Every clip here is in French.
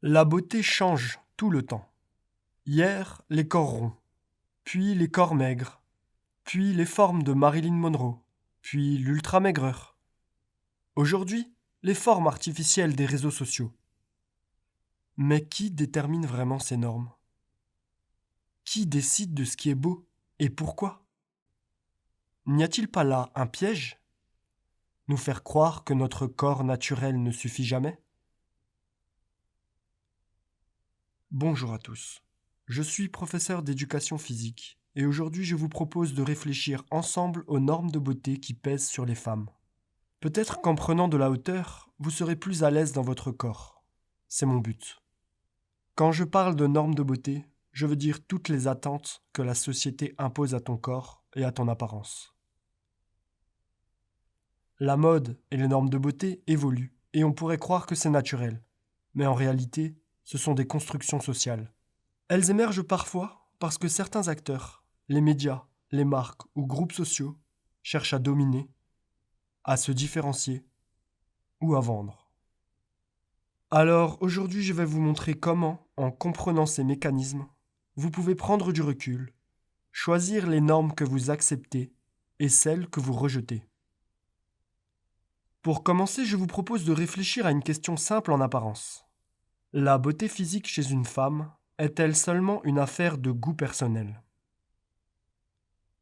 La beauté change tout le temps. Hier, les corps ronds, puis les corps maigres, puis les formes de Marilyn Monroe, puis l'ultra-maigreur. Aujourd'hui, les formes artificielles des réseaux sociaux. Mais qui détermine vraiment ces normes? Qui décide de ce qui est beau et pourquoi? N'y a-t-il pas là un piège? Nous faire croire que notre corps naturel ne suffit jamais? Bonjour à tous. Je suis professeur d'éducation physique et aujourd'hui je vous propose de réfléchir ensemble aux normes de beauté qui pèsent sur les femmes. Peut-être qu'en prenant de la hauteur, vous serez plus à l'aise dans votre corps. C'est mon but. Quand je parle de normes de beauté, je veux dire toutes les attentes que la société impose à ton corps et à ton apparence. La mode et les normes de beauté évoluent et on pourrait croire que c'est naturel. Mais en réalité, ce sont des constructions sociales. Elles émergent parfois parce que certains acteurs, les médias, les marques ou groupes sociaux, cherchent à dominer, à se différencier ou à vendre. Alors aujourd'hui, je vais vous montrer comment, en comprenant ces mécanismes, vous pouvez prendre du recul, choisir les normes que vous acceptez et celles que vous rejetez. Pour commencer, je vous propose de réfléchir à une question simple en apparence. La beauté physique chez une femme est-elle seulement une affaire de goût personnel?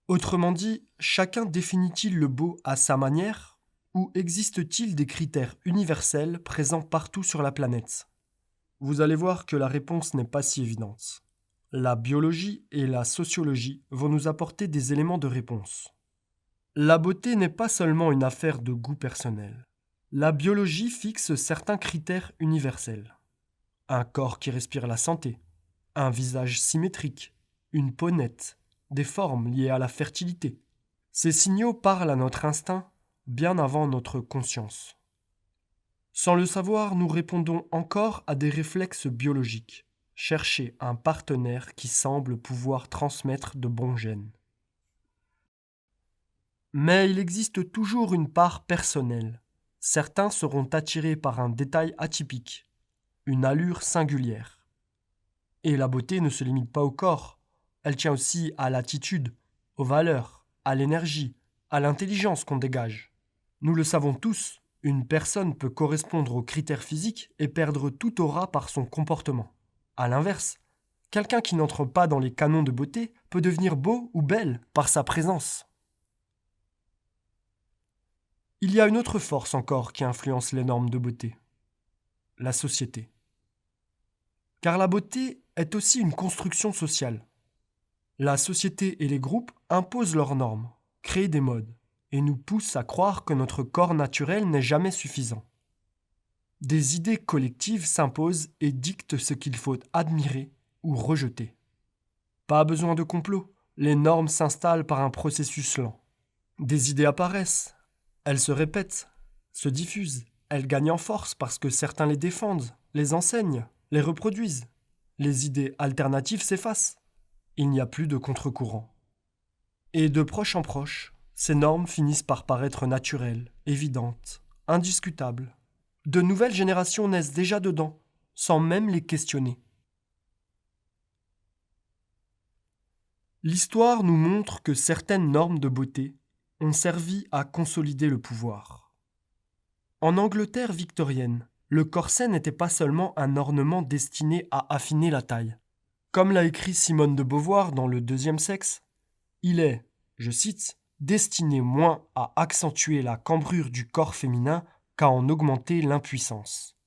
Autrement dit, chacun définit-il le beau à sa manière ou existe-t-il des critères universels présents partout sur la planète? Vous allez voir que la réponse n'est pas si évidente. La biologie et la sociologie vont nous apporter des éléments de réponse. La beauté n'est pas seulement une affaire de goût personnel. La biologie fixe certains critères universels. Un corps qui respire la santé, un visage symétrique, une peau nette, des formes liées à la fertilité. Ces signaux parlent à notre instinct bien avant notre conscience. Sans le savoir, nous répondons encore à des réflexes biologiques. Chercher un partenaire qui semble pouvoir transmettre de bons gènes. Mais il existe toujours une part personnelle. Certains seront attirés par un détail atypique, une allure singulière. Et la beauté ne se limite pas au corps, elle tient aussi à l'attitude, aux valeurs, à l'énergie, à l'intelligence qu'on dégage. Nous le savons tous, une personne peut correspondre aux critères physiques et perdre tout aura par son comportement. À l'inverse, quelqu'un qui n'entre pas dans les canons de beauté peut devenir beau ou belle par sa présence. Il y a une autre force encore qui influence les normes de beauté, la société. Car la beauté est aussi une construction sociale. La société et les groupes imposent leurs normes, créent des modes, et nous poussent à croire que notre corps naturel n'est jamais suffisant. Des idées collectives s'imposent et dictent ce qu'il faut admirer ou rejeter. Pas besoin de complot, les normes s'installent par un processus lent. Des idées apparaissent, elles se répètent, se diffusent, elles gagnent en force parce que certains les défendent, les enseignent, les reproduisent. Les idées alternatives s'effacent. Il n'y a plus de contre-courant. Et de proche en proche, ces normes finissent par paraître naturelles, évidentes, indiscutables. De nouvelles générations naissent déjà dedans, sans même les questionner. L'histoire nous montre que certaines normes de beauté ont servi à consolider le pouvoir. En Angleterre victorienne, le corset n'était pas seulement un ornement destiné à affiner la taille. Comme l'a écrit Simone de Beauvoir dans Le Deuxième Sexe, il est, je cite, destiné moins à accentuer la cambrure du corps féminin qu'à en augmenter l'impuissance.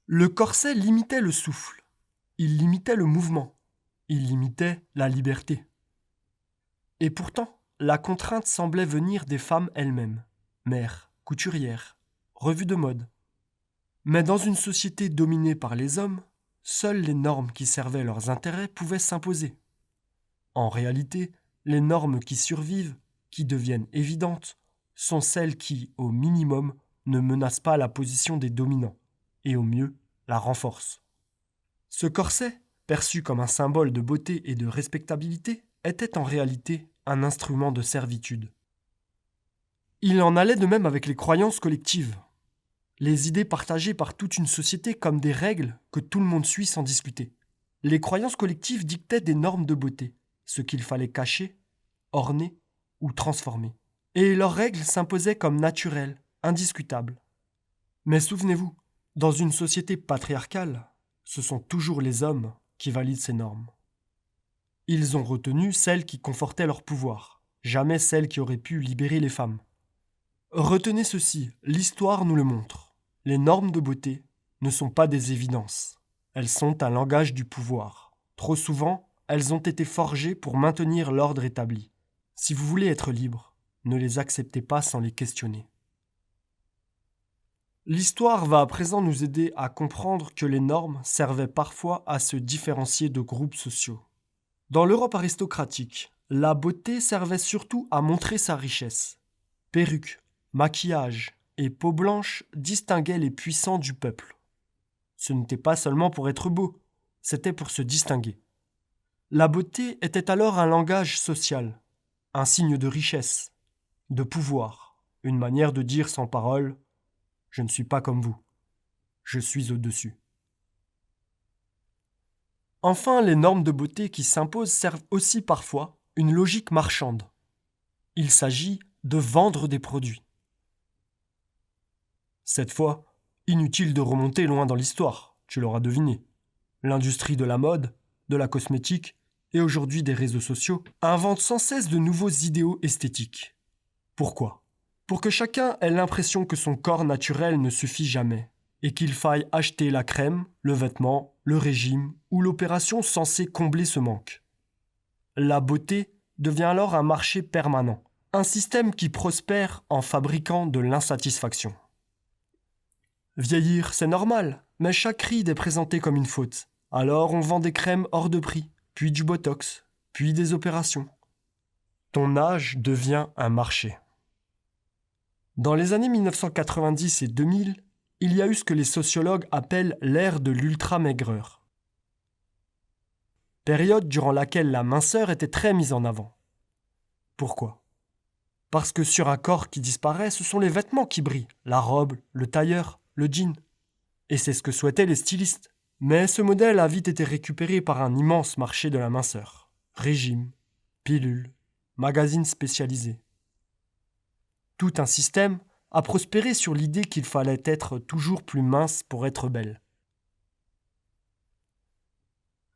Le corset limitait le souffle, il limitait le mouvement, il limitait la liberté. Et pourtant, la contrainte semblait venir des femmes elles-mêmes, mères, couturières, revues de mode. Mais dans une société dominée par les hommes, seules les normes qui servaient leurs intérêts pouvaient s'imposer. En réalité, les normes qui survivent, qui deviennent évidentes, sont celles qui, au minimum, ne menacent pas la position des dominants, et au mieux, la renforcent. Ce corset, perçu comme un symbole de beauté et de respectabilité, était en réalité un instrument de servitude. Il en allait de même avec les croyances collectives. les idées partagées par toute une société comme des règles que tout le monde suit sans discuter. Les croyances collectives dictaient des normes de beauté, ce qu'il fallait cacher, orner ou transformer. Et leurs règles s'imposaient comme naturelles, indiscutables. Mais souvenez-vous, dans une société patriarcale, ce sont toujours les hommes qui valident ces normes. Ils ont retenu celles qui confortaient leur pouvoir, jamais celles qui auraient pu libérer les femmes. Retenez ceci, l'histoire nous le montre. Les normes de beauté ne sont pas des évidences. Elles sont un langage du pouvoir. Trop souvent, elles ont été forgées pour maintenir l'ordre établi. Si vous voulez être libre, ne les acceptez pas sans les questionner. L'histoire va à présent nous aider à comprendre que les normes servaient parfois à se différencier de groupes sociaux. Dans l'Europe aristocratique, la beauté servait surtout à montrer sa richesse. Perruques, maquillage et peau blanche distinguaient les puissants du peuple. Ce n'était pas seulement pour être beau, c'était pour se distinguer. La beauté était alors un langage social, un signe de richesse, de pouvoir, une manière de dire sans parole « Je ne suis pas comme vous, je suis au-dessus ». Enfin, les normes de beauté qui s'imposent servent aussi parfois une logique marchande. Il s'agit de vendre des produits. Cette fois, inutile de remonter loin dans l'histoire, tu l'auras deviné. L'industrie de la mode, de la cosmétique et aujourd'hui des réseaux sociaux inventent sans cesse de nouveaux idéaux esthétiques. Pourquoi ? Pour que chacun ait l'impression que son corps naturel ne suffit jamais et qu'il faille acheter la crème, le vêtement, le régime ou l'opération censée combler ce manque. La beauté devient alors un marché permanent, un système qui prospère en fabriquant de l'insatisfaction. Vieillir, c'est normal, mais chaque ride est présentée comme une faute. Alors on vend des crèmes hors de prix, puis du botox, puis des opérations. Ton âge devient un marché. Dans les années 1990 et 2000, il y a eu ce que les sociologues appellent l'ère de l'ultra-maigreur. Période durant laquelle la minceur était très mise en avant. Pourquoi ? Parce que sur un corps qui disparaît, ce sont les vêtements qui brillent, la robe, le tailleur, le jean. Et c'est ce que souhaitaient les stylistes. Mais ce modèle a vite été récupéré par un immense marché de la minceur. Régime, pilules, magazines spécialisés. Tout un système a prospéré sur l'idée qu'il fallait être toujours plus mince pour être belle.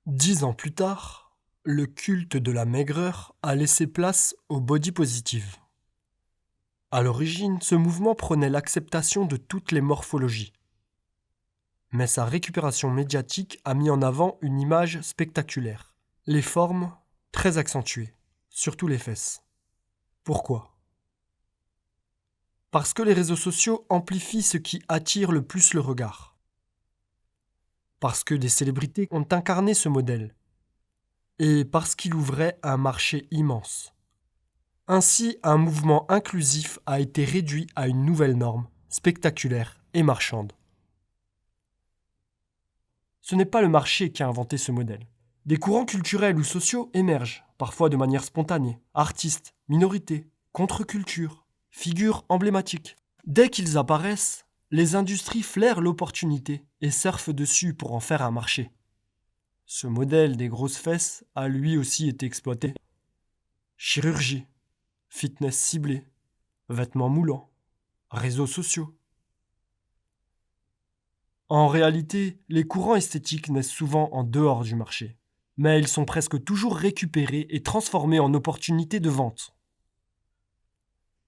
10 ans plus tard, le culte de la maigreur a laissé place au body positive. À l'origine, ce mouvement prenait l'acceptation de toutes les morphologies. Mais sa récupération médiatique a mis en avant une image spectaculaire. Les formes très accentuées, surtout les fesses. Pourquoi ? Parce que les réseaux sociaux amplifient ce qui attire le plus le regard. Parce que des célébrités ont incarné ce modèle. Et parce qu'il ouvrait un marché immense. Ainsi, un mouvement inclusif a été réduit à une nouvelle norme, spectaculaire et marchande. Ce n'est pas le marché qui a inventé ce modèle. Des courants culturels ou sociaux émergent, parfois de manière spontanée. Artistes, minorités, contre-culture, figures emblématiques. Dès qu'ils apparaissent, les industries flairent l'opportunité et surfent dessus pour en faire un marché. Ce modèle des grosses fesses a lui aussi été exploité. Chirurgie, fitness ciblé, vêtements moulants, réseaux sociaux. En réalité, les courants esthétiques naissent souvent en dehors du marché, mais ils sont presque toujours récupérés et transformés en opportunités de vente.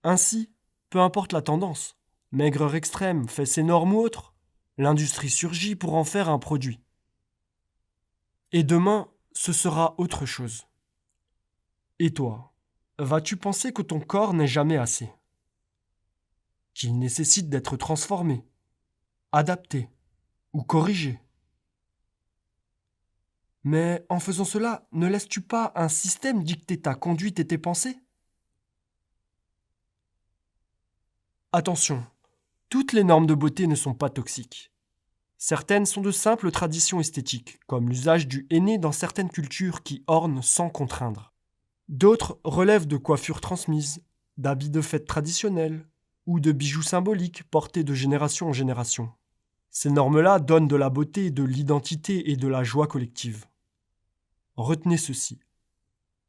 Ainsi, peu importe la tendance, maigreur extrême, fesses énormes ou autre, l'industrie surgit pour en faire un produit. Et demain, ce sera autre chose. Et toi, vas-tu penser que ton corps n'est jamais assez ? Qu'il nécessite d'être transformé, adapté ou corrigé ? Mais en faisant cela, ne laisses-tu pas un système dicter ta conduite et tes pensées ? Attention, toutes les normes de beauté ne sont pas toxiques. Certaines sont de simples traditions esthétiques, comme l'usage du henné dans certaines cultures qui ornent sans contraindre. D'autres relèvent de coiffures transmises, d'habits de fêtes traditionnels ou de bijoux symboliques portés de génération en génération. Ces normes-là donnent de la beauté, de l'identité et de la joie collective. Retenez ceci.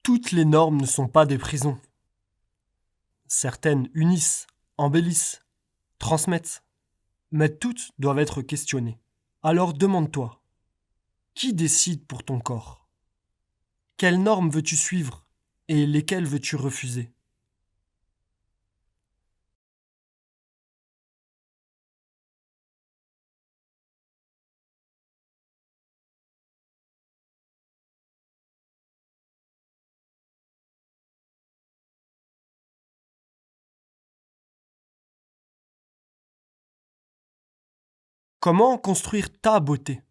Toutes les normes ne sont pas des prisons. Certaines unissent, embellissent, transmettent, mais toutes doivent être questionnées. Alors demande-toi, qui décide pour ton corps? Quelles normes veux-tu suivre et lesquelles veux-tu refuser? Comment construire ta beauté?